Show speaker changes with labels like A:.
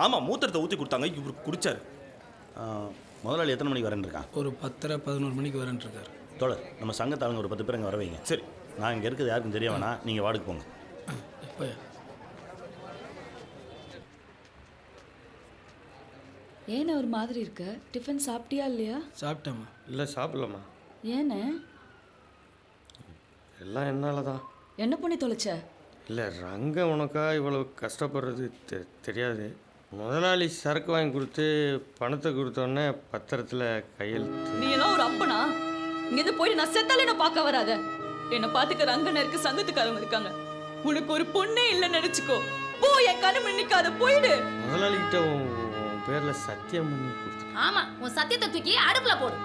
A: ஆமாம், மூத்திரத்தை ஊற்றி கொடுத்தாங்க, இவர் குடிச்சார். முதலாளி எத்தனை மணிக்கு வரேன்னு இருக்கான்?
B: ஒரு 10:30-11 மணிக்கு வரேன்னு இருக்கார்.
A: தோழர், நம்ம சங்கத்தாளுங்க ஒரு 10 பேர் அங்கே வர வைங்க. சரி, நான் இங்கே இருக்கிறது யாருக்கும் தெரிய வேணாம், நீங்கள் வார்டுக்கு போங்க.
B: எப்போயா?
C: ஏன்னா ஒரு மாதிரி இருக்க? டிஃபன் சாப்பிட்டியா இல்லையா?
B: சாப்பிட்டேம்மா.
D: இல்லை சாப்பிடலாமா.
C: ஏன்னு?
D: எல்லாம் என்னால் தான்.
C: என்ன பண்ணி தொலைச்ச?
D: இல்லை, ரங்க உனக்கா இவ்வளவு கஷ்டப்படுறது தெரியாது. முதலாளி சரக்கு வாங்கி கொடுத்து பணத்தை கொடுத்தோடனே பத்திரத்தில் கையெழுத்து.
C: நீ எல்லாம் ஒரு அப்பனா? இங்கேருந்து போயிட்டு நான் செத்தாலே என்ன பார்க்க வராத. என்னை பார்த்துக்க ரங்கன இருக்கு, சங்கத்துக்காரங்க இருக்காங்க. உனக்கு ஒரு பொண்ணே இல்லைன்னு நினைச்சுக்கோ. போ, என் கண்ணு நிக்காத, போயிடு.
D: முதலாளிகிட்ட உன் பேரில் சத்தியம் பண்ணி கொடுத்து.
E: ஆமா, உன் சத்தியத்தை தூக்கி அடுப்புல போடு.